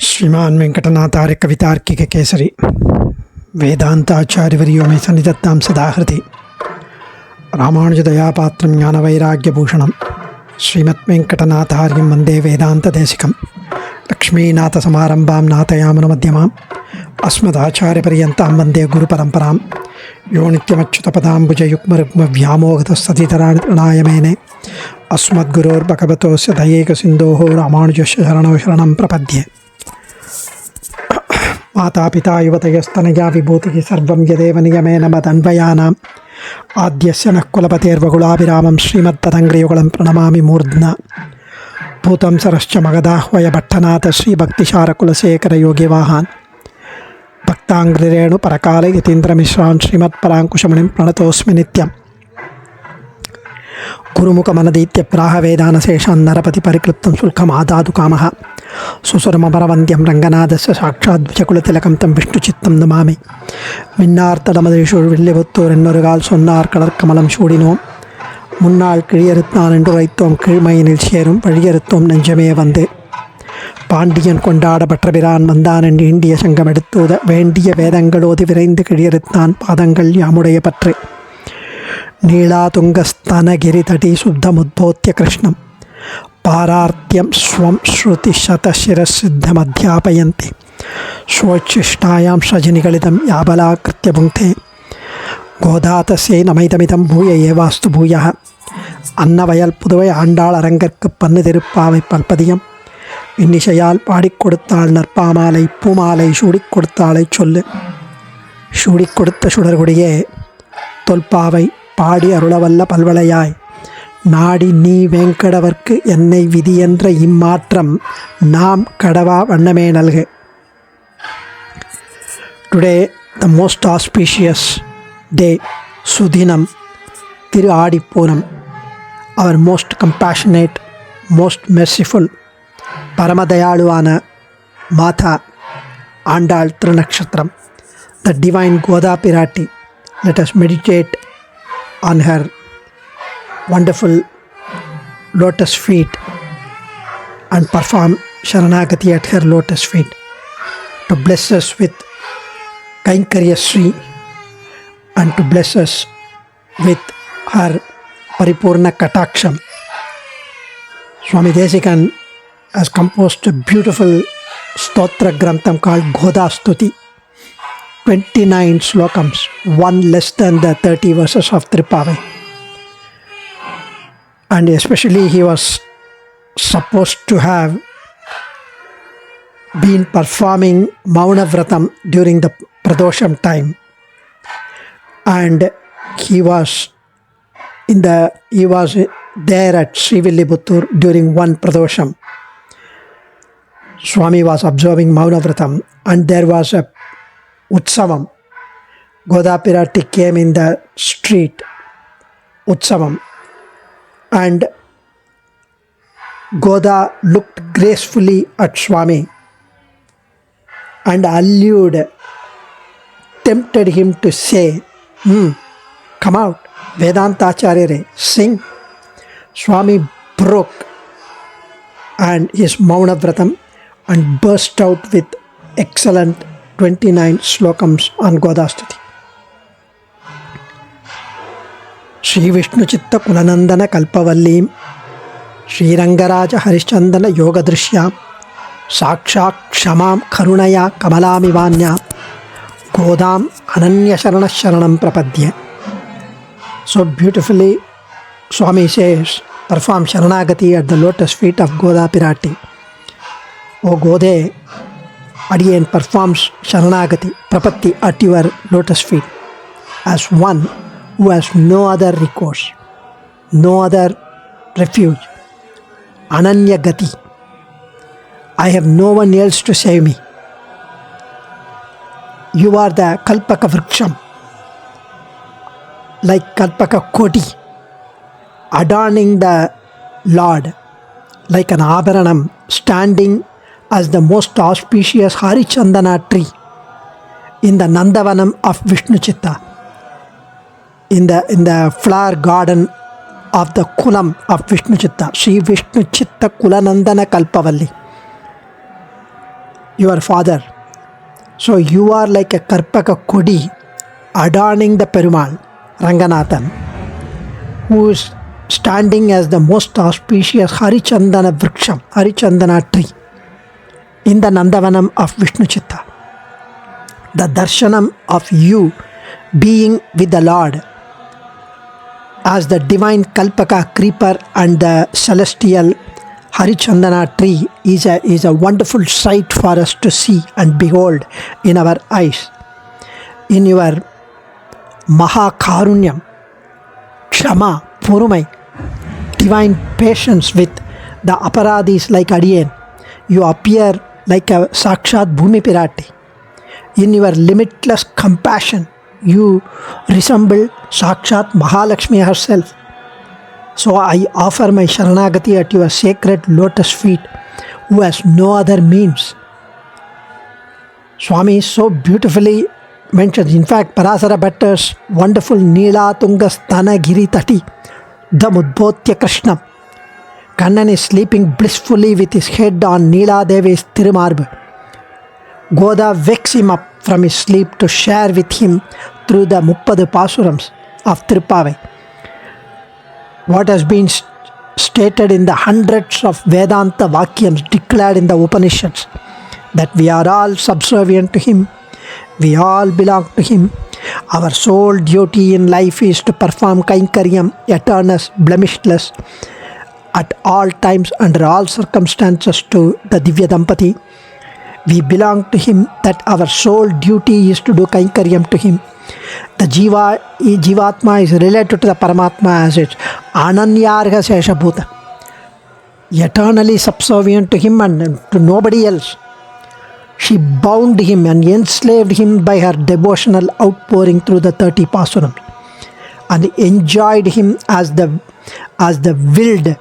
श्रीमान वेंकटनाथार्य कवितार्किक केसरी वेदांताचार्यवर्यो मे सन्निधत्तां सदा हृदि रामानुजदयापात्रं ज्ञानवैराग्यभूषणं श्रीमद्वेंकटनाथार्यं वन्दे वेदान्तदेशिकं लक्ष्मीनाथसमारम्भां नाथयामुनमध्यमाम् अस्मदाचार्यपर्यन्तां वन्दे गुरुपरम्परां यो नित्यमच्युतपदाम्बुजयुग्मरुग्मव्यामोहतस्तदितराणाय मेने अस्मद्गुरोर्भगवतोस्य दयैकसिन्धोः रामानुजस्य शरणौ शरणं प्रपद्ये। मातापिता युवतयस्तनया विभूतिः सर्वं यदेव नियमेन मदन्वयानाम् आद्यस्य नः कुलपतेर्वकुलाभिरामं श्रीमत्पतङ्ग्रियुगलं प्रणमामि मूर्ध्ना भूतं सरश्च मगदाह्वय भट्टनाथ श्रीभक्तिसारकुलशेखरयोगिवाहान् भक्ताङ्ग्रिरेणु परकाल यतीन्द्रमिश्रान् श्रीमत्पराङ्कुशमुनिं प्रणतोऽस्मि नित्यम्। गुरुमुखमनदीत्य प्राहवेदानशेषान् नरपति परिक्लुप्तं शुल्कमादातु कामः सुसुरमपरवन्द्यं रङ्गनाथस्य साक्षाद्विजकुलतिलकं तं विष्णुचित्तं नमामि। मिन्नार्तडमदेषु विल्लिपुत्तूरेन्नொருகால் சொன்னார் கடற்கமலம் சூடினோம் முன்னாள் கிழியறுத்தான் என்று உரைத்தோம் கீழ்மையினில் சேரும் வழியறுத்தோம் நெஞ்சமே வந்து பாண்டியன் கொண்டாட பற்றபிரான் வந்தான் என்று இந்திய சங்கம் எடுத்தூத வேண்டிய வேதங்களோதி விரைந்து கிழியறுத்தான் பாதங்கள் யாமுடைய பற்று நீளாதுங்கஸ்தனகிரி தடி சுத்தமுத்போத்திய கிருஷ்ணம் பாரார்த்தியம் ஸ்வம் ஸ்ருதி சதசிரசித்தமத்தியாபயந்தி ஸ்வோச்சிஷ்டாயாம் சஜினிகளிதம் யாபலாக்கிருத்திய புங்கே கோதாதஸ்யை நமைதமிதம் பூய ஏவாஸ்து பூயா அன்னவயல் புதுவை ஆண்டாள் அரங்கற்கு பன்னு திருப்பாவை பல்பதியம் இன்னிசையால் பாடிக் கொடுத்தாள் நற்பாமாலை பூமாலை சூடிக் கொடுத்தாளை சொல்லு சூடிக் கொடுத்த சுடர்குடியே தொல்பாவை பாடி அருளவல்ல பல்வளையாய் நாடி நீ வேங்கடவர்க்கு என்னை விதியென்ற இம்மாற்றம் நாம் கடவா வண்ணமே நல்கு. Today the most auspicious day, Sudhinam, Thiruvadi Pooram, our most compassionate, most merciful, Paramadayaluana Mata Andal Thirunakshatra, the divine Goda Pirati. Let us meditate on her wonderful lotus feet and perform Sharanagati at her lotus feet to bless us with Kainkarya Sri and to bless us with her Paripurna Kataksham. Swami Desikan has composed a beautiful stotra grantham called Goda Stuti, 29 slokams, one less than the 30 verses of Tripave. And especially he was supposed to have been performing Mauna Vratam during the Pradosham time. And he was there at Srivilliputturu during one Pradosham. Swami was observing Mauna Vratam and there was a Utsavam. Goda Pirati came in the street, Utsavam, and Goda looked gracefully at Swami and allured, tempted him to say, come out, Vedanta Acharyare, sing. Swami broke and his Mauna Vratam and burst out with excellent 29 slokams on Godastuti. Shri Vishnu Chitta Kulanandana Kalpavallim Shri Rangaraja Harishchandana Yoga Drishyam Sakshak Kshamam Karunaya Kamalami Vanya Godam Ananya Sharana Sharanam Prapadya. So beautifully Swami says, perform Sharanagati at the lotus feet of Goda Pirati. O Gode, Adiyan performs Sharanagati, Prapatti at your lotus feet as one who has no other recourse, no other refuge. Ananya Gati. I have no one else to save me. You are the Kalpaka Vriksham, like Kalpaka Koti, adorning the Lord, like an Abharanam, standing as the most auspicious Harichandana tree in the Nandavanam of Vishnu Chitta, in the flower garden of the Kulam of Vishnu Chitta, Sri Vishnu Chitta Kulanandana Kalpavalli. your father. So you are like a Karpaka Kodi adorning the Perumal, Ranganathan, who is standing as the most auspicious Harichandana Vriksham, Harichandana tree in the Nandavanam of Vishnu Chitta. The darshanam of you being with the Lord as the divine Kalpaka creeper and the celestial Harichandana tree is a wonderful sight for us to see and behold in our eyes. In your Mahakarunyam, Kshama, Purumai, divine patience with the aparadis like Adiyan, you appear like a Sakshat Bhumi Pirati. In your limitless compassion, you resemble Sakshat Mahalakshmi herself. So I offer my Sharanagati at your sacred lotus feet, who has no other means. Swami so beautifully mentions, in fact, Parasara Bhattar's wonderful Neela Tunga Sthana Giri Tati, Damudbhotya Krishnam. Kannan is sleeping blissfully with his head on Neela Devi's Thirumarbu. Goda wakes him up from his sleep to share with him through the Muppadu Pasurams of Tirupavai what has been stated in the hundreds of Vedanta Vakyams declared in the Upanishads, that we are all subservient to him, we all belong to him. Our sole duty in life is to perform Kainkaryam, eternal, blemishless, at all times, under all circumstances, to the Divya Dampati. We belong to him, that our sole duty is to do Kainkaryam to him. The Jivatma is related to the Paramatma as it's Ananyarga Seshabhuta, eternally subservient to him and to nobody else. She bound him and enslaved him by her devotional outpouring through the 30 Pasurams, and enjoyed him as willed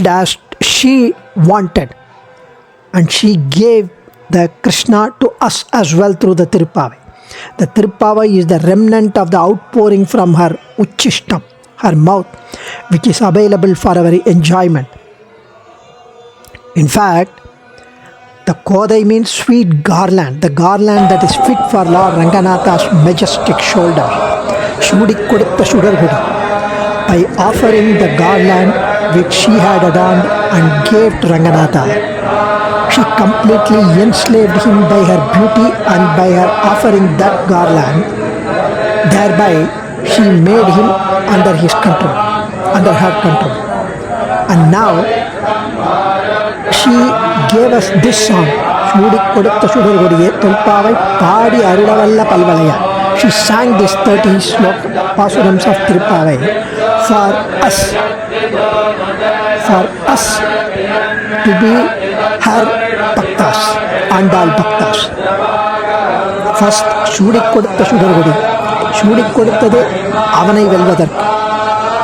as she wanted, and she gave the Krishna to us as well through the Tirupavai. The Tirupavai is the remnant of the outpouring from her Uchishtam, her mouth, which is available for our enjoyment. In fact, the Kodai means sweet garland, the garland that is fit for Lord Ranganatha's majestic shoulder. Shudi Kodutta Sudargudi. By offering the garland which she had adorned and gave to Ranganatha, she completely enslaved him by her beauty and by her offering that garland. Thereby, she made him under her control. And now, she gave us this song, She sang this 30 Pasurams of Tirupavai for us to be her Bhaktas, Andal Bhaktas. First, Shudi Kodutta Sudargudi. Shudi Koduttadu Avanai Velvadarku.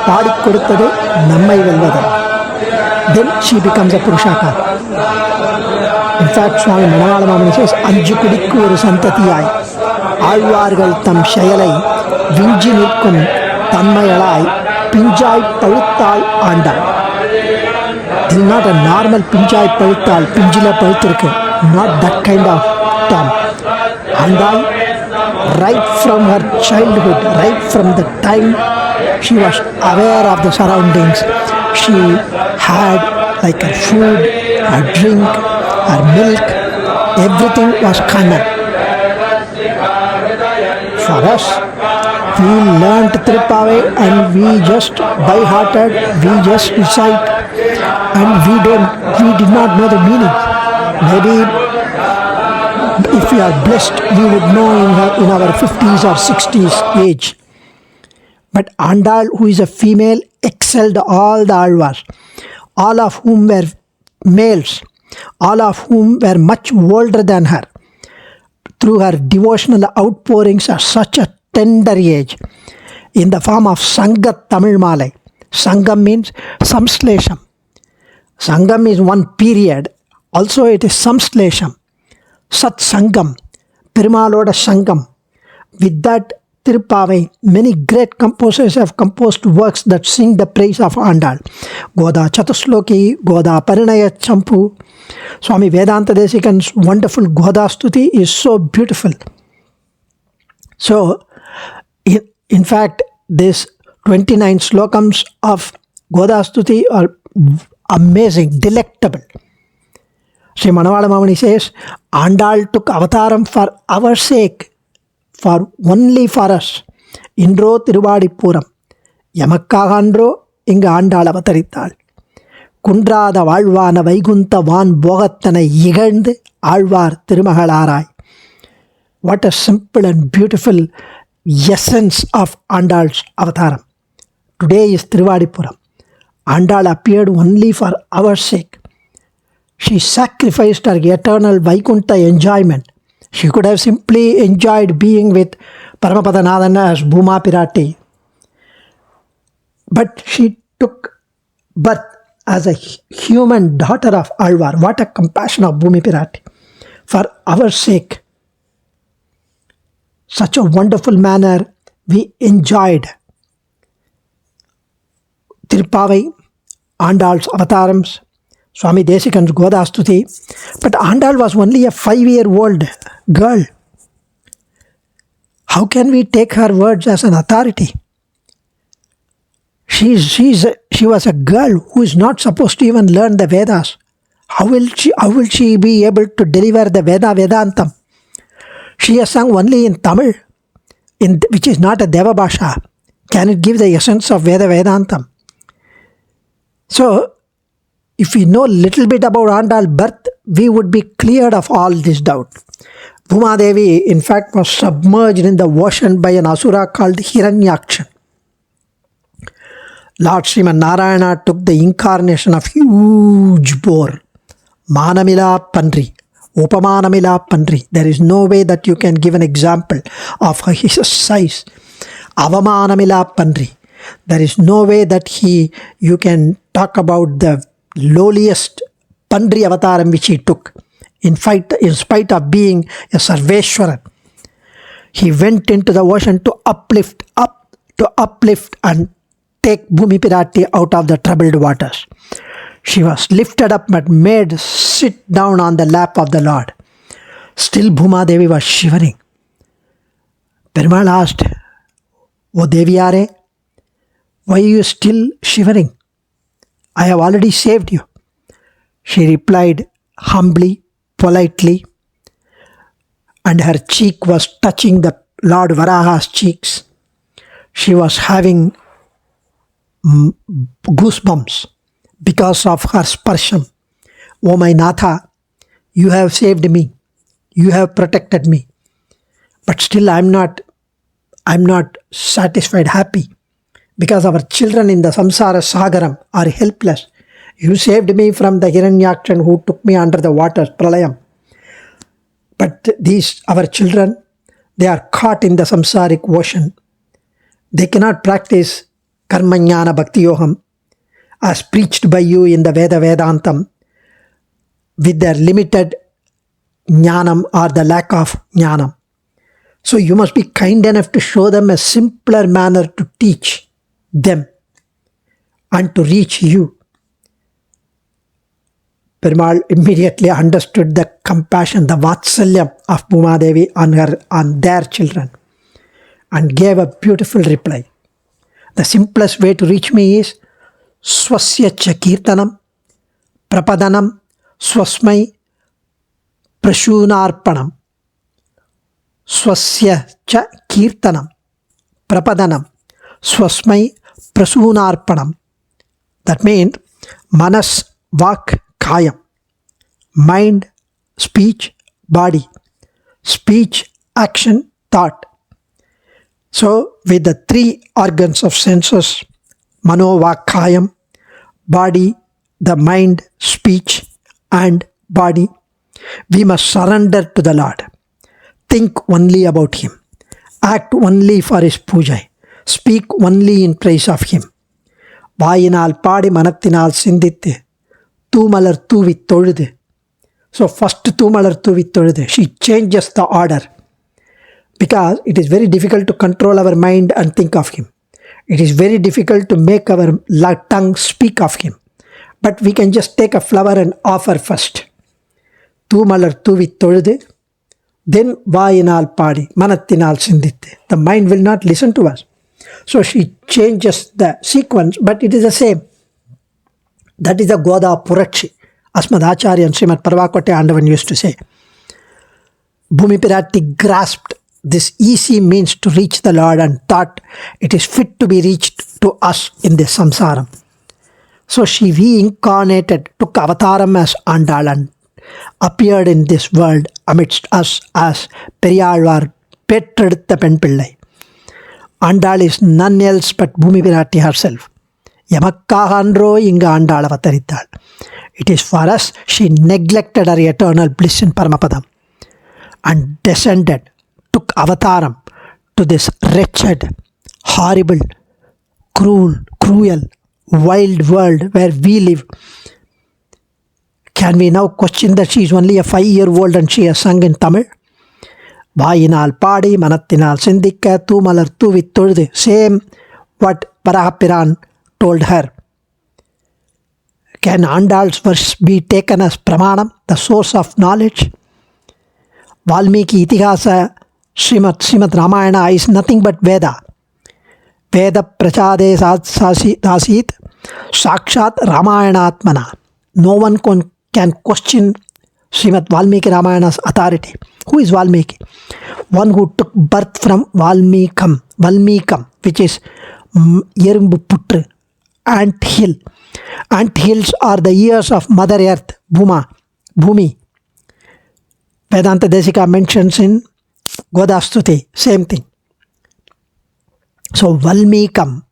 Padi Koduttadu Nammai Velvadarku. Then she becomes a Purushakar. In fact, Swami Madhavakkannan says, Anju Kudikku oru Santatiyai, Aalvargal tam Shayalai, Vinji Nilkum Tanmayalai, Pinjai Pavuttal Andal. This is not a normal Pinjai Pavuttal, Pinjila Pavuthirukku, not that kind of term. Andal, right from her childhood, right from the time she was aware of the surroundings, she had like her food, her drink, her milk, everything was Kannan. For us, we learnt Tirupavai and we just by-hearted, we just recite, and we did not know the meaning. Maybe if we are blessed, we would know in our 50s or 60s age. But Andal, who is a female, excelled all the Alvars, all of whom were males, all of whom were much older than her, through her devotional outpourings at such a tender age, in the form of Sangat Tamil Malai. Sangam means Samslesham. Sangam is one period. Also it is Samslesham. Sat Sangam. Pirumaloda Sangam. With that Tirupavai, many great composers have composed works that sing the praise of Andal. Goda Chatusloki, Goda Parinaya Champu, Swami Vedanta Desikan's wonderful Goda Stuti is so beautiful. So, in fact, these 29 slokams of Goda Stuti are amazing, delectable. Sri Manavada Mamani says, Andal took avataram for our sake, for only for us. Indro Thiruvadi Pooram. Yamakkahandro inga Andal avatarittal. Kundrada Valvana Vaiguntha Van Bogattana Yigand Alvar Tirumagalarai. What a simple and beautiful essence of Andal's avataram. Today is Thiruvadi Pooram. Andal appeared only for our sake. She sacrificed her eternal Vaikuntha enjoyment. She could have simply enjoyed being with Paramapadanathan as Bhuma Pirati. But she took birth as a human daughter of Alvar. What a compassion of Bhumi Pirati. For our sake. Such a wonderful manner we enjoyed Tirupavai, Andal's avatarams, Swami Desikan's Goda Stuti. But Andal was only a 5-year-old girl. How can we take her words as an authority? She was a girl who is not supposed to even learn the Vedas. How will she be able to deliver the Vedantam? She has sung only in Tamil, which is not a Deva Bhasha. Can it give the essence of Vedantam? So, if we know little bit about Andal birth, we would be cleared of all this doubt. Bhuma Devi, in fact, was submerged in the ocean by an asura called Hiranyakshan. Lord Sriman Narayana took the incarnation of huge boar, Manamila Pandri, Upamanamila Pandri. There is no way that you can give an example of his size. Avamanamila Pandri. There is no way that you can talk about the lowliest Pandri avataram which he took. In spite of being a Sarveshwaran, he went into the ocean to uplift and take Bhumi Pirati out of the troubled waters. She was lifted up but made sit down on the lap of the Lord. Still Bhuma Devi was shivering. Perumal asked, O Deviare, why are you still shivering? I have already saved you. She replied humbly, politely, and her cheek was touching the Lord Varaha's cheeks. She was having goosebumps because of her sparsham. O my Natha, you have saved me. You have protected me. But still I'm not satisfied, happy. Because our children in the samsara sagaram are helpless. You saved me from the Hiranyakshan who took me under the waters, pralayam. But our children, they are caught in the samsaric ocean. They cannot practice karmanyana bhakti yoham as preached by you in the Vedantam with their limited jnanam or the lack of jnanam. So you must be kind enough to show them a simpler manner to teach them and to reach you. Perumal immediately understood the compassion, the vatsalyam of Bhuma Devi on their children and gave a beautiful reply. The simplest way to reach me is Swasya cha kirtanam prapadanam swasmai prashunarpanam. Swasya cha kirtanam prapadanam swasmai prasunarpanam. That means manas, vak, kayam. Mind, speech, body. Speech, action, thought. So with the 3 organs of senses, mano, vak, kayam, body, the mind, speech and body, we must surrender to the Lord. Think only about Him. Act only for His puja. Speak only in praise of Him. Vaayinal paadi manathinal sindithe. Toomalar toovi toludhe. So first toomalar toovi toludhe. She changes the order. because it is very difficult to control our mind and think of Him. It is very difficult to make our tongue speak of Him. But we can just take a flower and offer first. Toomalar tuvi tolde, then vaayinal paadi, manattinal sinditte. The mind will not listen to us. So she changes the sequence, but it is the same. That is the Goda Purachi. Asmad Acharya and Srimad Parvakotte Andavan used to say. Bhumi Piratti grasped this easy means to reach the Lord and thought it is fit to be reached to us in this samsara. So she reincarnated, took avataram as Andal and appeared in this world amidst us as Periyalvar Petredutha Pen Pillai. Andal is none else but Bhumi Piratti herself. Yamakkahandro inga Andal avatarittal. It is for us she neglected her eternal bliss in Paramapadam and descended, took avataram to this wretched, horrible, cruel, wild world where we live. Can we now question that she is only a 5-year-old and she has sung in Tamil? Vaayinal paadi, manattinal sindikka, toomalar tuvi tolde. Same what Varahapiran told her. Can Andal's verse be taken as pramanam, the source of knowledge? Valmiki Itihasa Srimad Ramayana is nothing but Veda. Veda prachade dasit sakshat Ramayanatmana. No one can question Srimad Valmiki Ramayana's authority. Who is Valmiki? One who took birth from Valmikam, which is Yerumbu Putru, ant hill. Ant hills are the ears of Mother Earth, Bhumi. Vedanta Desika mentions in Godastuti, same thing. So Valmikam,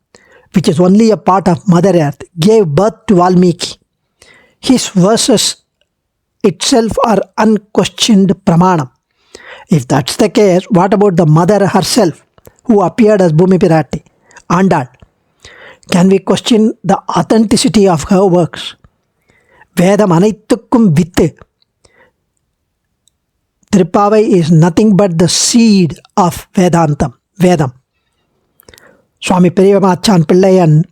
which is only a part of Mother Earth, gave birth to Valmiki. His verses itself are unquestioned pramanam. If that's the case, what about the mother herself, who appeared as Bhumi Piratti, Andal? Can we question the authenticity of her works? Vedam anaittukkum vittu. Tirupavai is nothing but the seed of Vedam. Swami Periyamachan Pillai and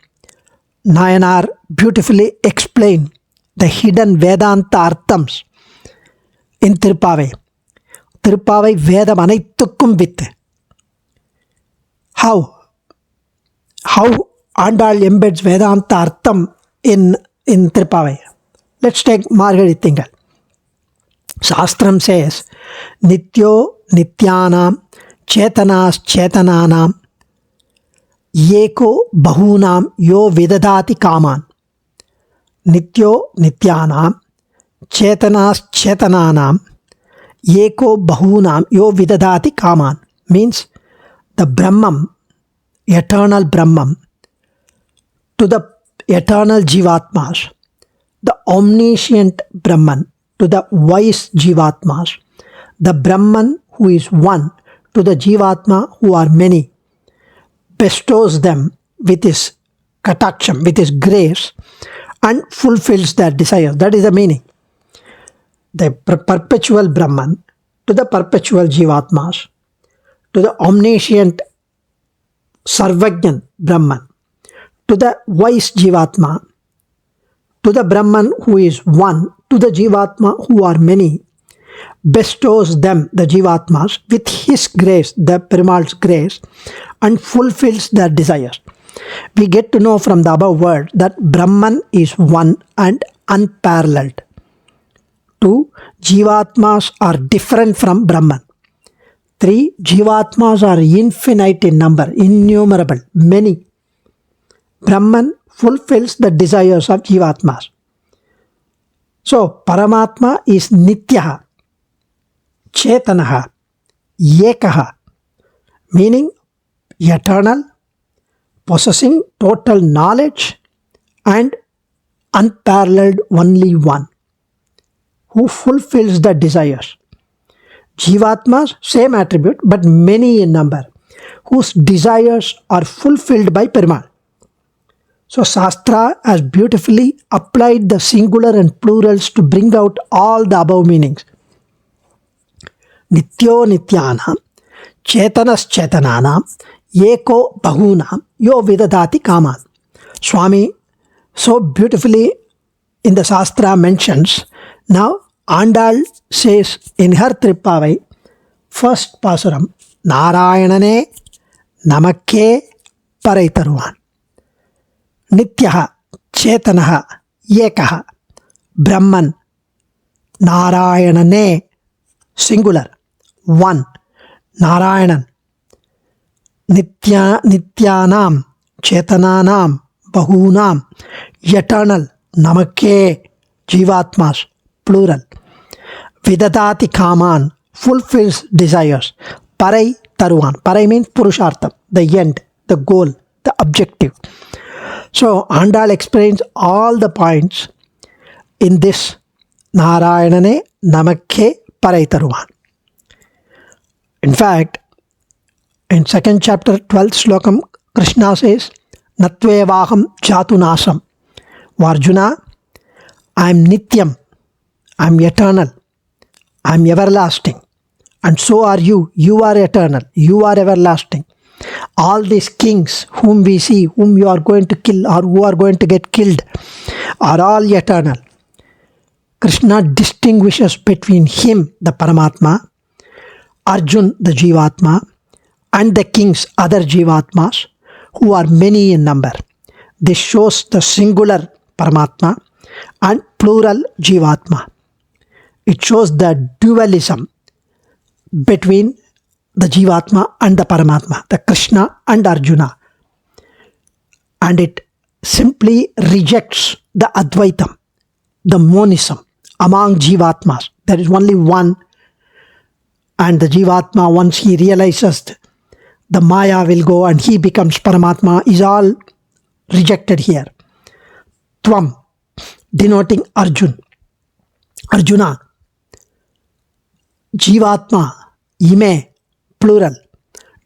Nayanar beautifully explain the hidden Vedanta arthams in Tirupavai. Tirupavai Vedam anaittukkum vittu. How Andal embeds Vedanta artham in Tirupavai? Let's take Margari Tingal. Shastram says, Nityo Nityanam Chetanas Chetananam Yeko Bahunam Yo Vidadati Kaman. Nityo Nityanam Chetanas Chetananam Yeko Bahunam Yo Vidadati Kaman means the Brahman, eternal Brahman, to the eternal Jivatmas, the omniscient Brahman to the wise Jivatmas, the Brahman who is one to the Jivatma who are many, bestows them with his kataksham, with his grace, and fulfills their desires. That is the meaning. The perpetual Brahman to the perpetual Jivatmas, to the omniscient Sarvajnan Brahman, to the wise Jivatma, to the Brahman who is one, to the Jivatma who are many, bestows them, the Jivatmas, with his grace, the Perumal's grace, and fulfills their desires. We get to know from the above word that Brahman is one and unparalleled. 2. Jivatmas are different from Brahman. 3. Jivatmas are infinite in number, innumerable, many. Brahman fulfills the desires of Jivatmas. So, Paramatma is Nityaha, Chetanaha, Yekaha, meaning eternal, possessing total knowledge, and unparalleled only one, who fulfills the desires. Jivatmas, same attribute, but many in number, whose desires are fulfilled by Perumal. So Shastra has beautifully applied the singular and plurals to bring out all the above meanings. Nityo Nityana Chetanam Eko Bahunam Yo Vidadati Kaman. Swami so beautifully in the Shastra mentions. Now Andal says in her Tripavai, first Pasuram, Narayanane Namakke Paraitaruvan. Nityaha Chetanaha Yekaha Brahman Narayanane singular one Narayanan Nityanam Chetananam Bahunam eternal Namakke Jivatmas plural Vidadati Kaman fulfills desires. Parai Taruvan. Parai means Purushartham, the end, the goal, the objective. So Andal explains all the points in this Narayanane Namakke Parai Taruvan. In fact, in second chapter 12th slokam, Krishna says, Natvevaham Chatunasam. Arjuna, I am Nityam, I am eternal, I am everlasting. And so are you. You are eternal. You are everlasting. All these kings whom we see, whom you are going to kill or who are going to get killed, are all eternal. Krishna distinguishes between him, the Paramatma, Arjun, the Jivatma, and the kings, other Jivatmas, who are many in number. This shows the singular Paramatma and plural Jivatma. It shows the dualism between the Jivatma and the Paramatma, the Krishna and Arjuna. And it simply rejects the Advaitam, the monism among Jivatmas. There is only one, and the Jivatma, once he realizes the Maya will go and he becomes Paramatma, is all rejected here. Tvam, denoting Arjuna, Jivatma, Ime, plural,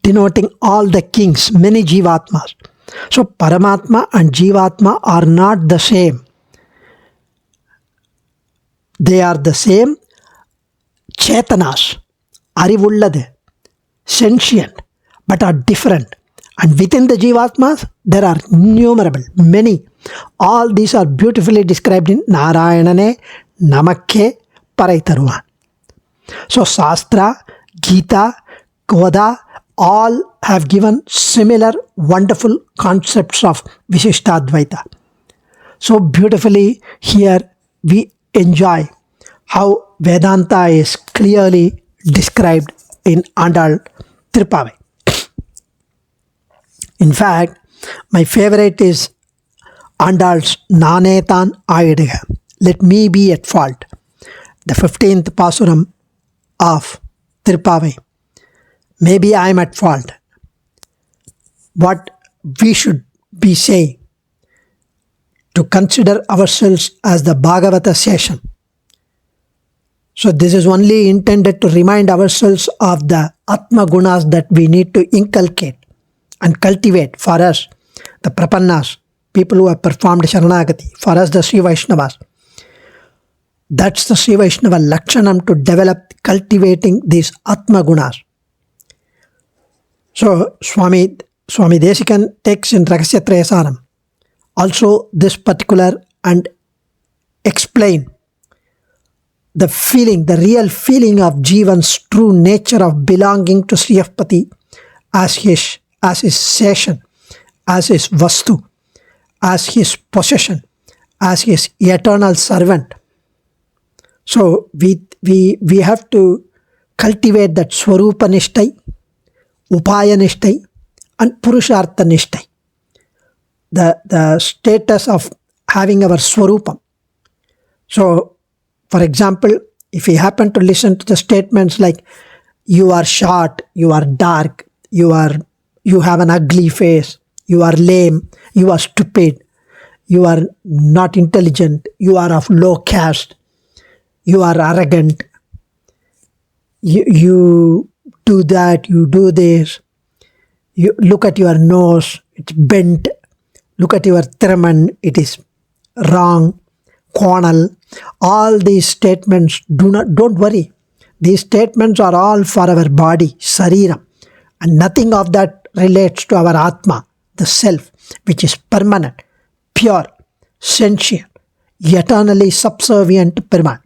denoting all the kings, many Jivatmas. So Paramatma and Jivatma are not the same. They are the same Chetanas, Arivulladu, sentient, but are different. And within the Jivatmas, there are innumerable, many. All these are beautifully described in Narayanane Namakke Paraitaruvan. So Shastra, Gita, Goda, all have given similar wonderful concepts of Vishishtadvaita. So beautifully here we enjoy how Vedanta is clearly described in Andal Thirupavai. In fact, my favorite is Andal's Nanetan Ayediga. Let me be at fault. The 15th Pasuram of Thirupavai. Maybe I am at fault. What we should be saying to consider ourselves as the Bhagavata session. So this is only intended to remind ourselves of the Atma Gunas that we need to inculcate and cultivate for us, the Prapannas, people who have performed Sharanagati, for us the Sri Vaishnavas. That's the Sri Vaishnava Lakshanam, to develop cultivating these Atma Gunas. So Swami Desikan takes in Rahasya Trayasaram also this particular and explain the feeling, the real feeling of Jivan's true nature of belonging to Sriyapati as his session, as his vastu, as his possession, as his eternal servant. So we have to cultivate that Swarupa Nishtai, Upaya Nishtai, and Purushartha Nishtai. The status of having our Swarupam. So, for example, if we happen to listen to the statements like, you are short, you are dark, you have an ugly face, you are lame, you are stupid, you are not intelligent, you are of low caste, you are arrogant, you do that, you do this, you look at your nose, it's bent, look at your Thiraman, it is wrong, cornel. All these statements, don't worry. These statements are all for our body, Sariram, and nothing of that relates to our Atma, the self, which is permanent, pure, sentient, eternally subservient to Perumal.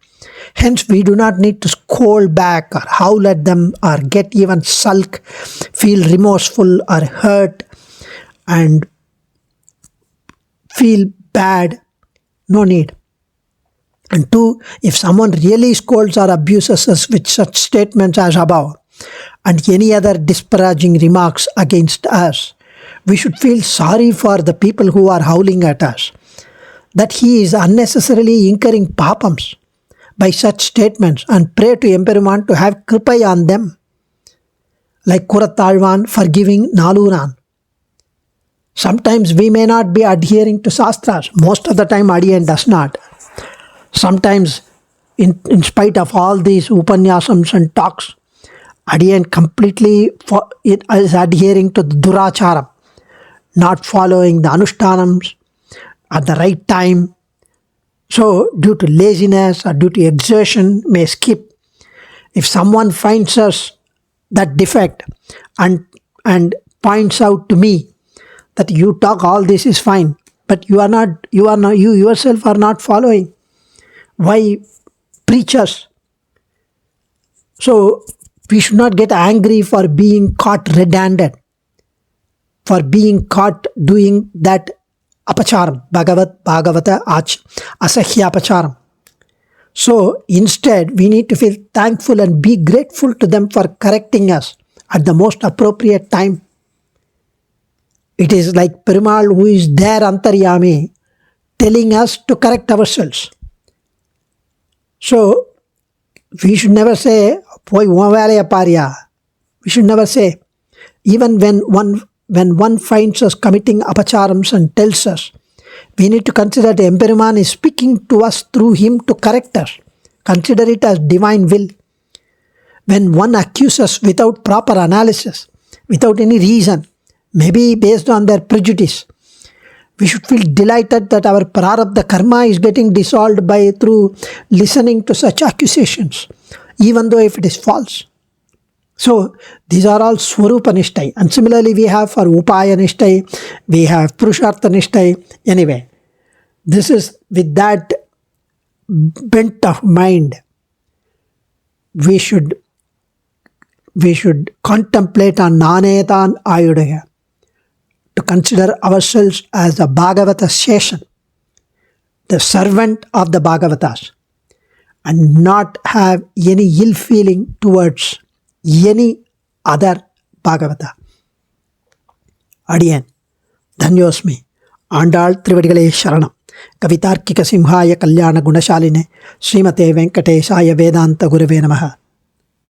Hence, we do not need to scold back or howl at them or get even sulk, feel remorseful or hurt and feel bad. No need. And two, if someone really scolds or abuses us with such statements as above and any other disparaging remarks against us, we should feel sorry for the people who are howling at us, that he is unnecessarily incurring papams by such statements, and pray to Emperuman to have kripai on them, like Kurattalvan forgiving Naluran. Sometimes we may not be adhering to Shastras. Most of the time Adiyan does not. Sometimes in spite of all these Upanyasams and talks, Adiyan completely is adhering to the Duracharam, not following the Anushtanams at the right time. So due to laziness or due to exertion may skip. If someone finds us that defect and points out to me that you talk all this is fine, but you yourself are not following, why preach us? So we should not get angry for being caught red-handed, for being caught doing that apacharam, Bhagavata asahya apacharam. So instead, we need to feel thankful and be grateful to them for correcting us at the most appropriate time. It is like Perumal who is there Antaryami telling us to correct ourselves. So we should never say, "Poi umavalaya parya." We should never say, even when one finds us committing apacharams and tells us, we need to consider the Emperuman is speaking to us through him to correct us. Consider it as divine will. When one accuses us without proper analysis, without any reason, maybe based on their prejudice, we should feel delighted that our prarabdha karma is getting dissolved through listening to such accusations, even though if it is false. So these are all Swarupa Nishtai. And similarly we have for Upaya Nishtai, we have Purushartha Nishtai. Anyway, this is with that bent of mind, we should contemplate on Nanetan Ayudaya, to consider ourselves as the Bhagavata Seshan, the servant of the Bhagavatas, and not have any ill feeling towards any other Bhagavata. Adiyan, Dhanyosmi, Andal Thiruvadi Sharanam, Kavitarkika Simhaya Kalyana Gunashaline, Srimate Venkatesaya Vedanta Gurave Namaha.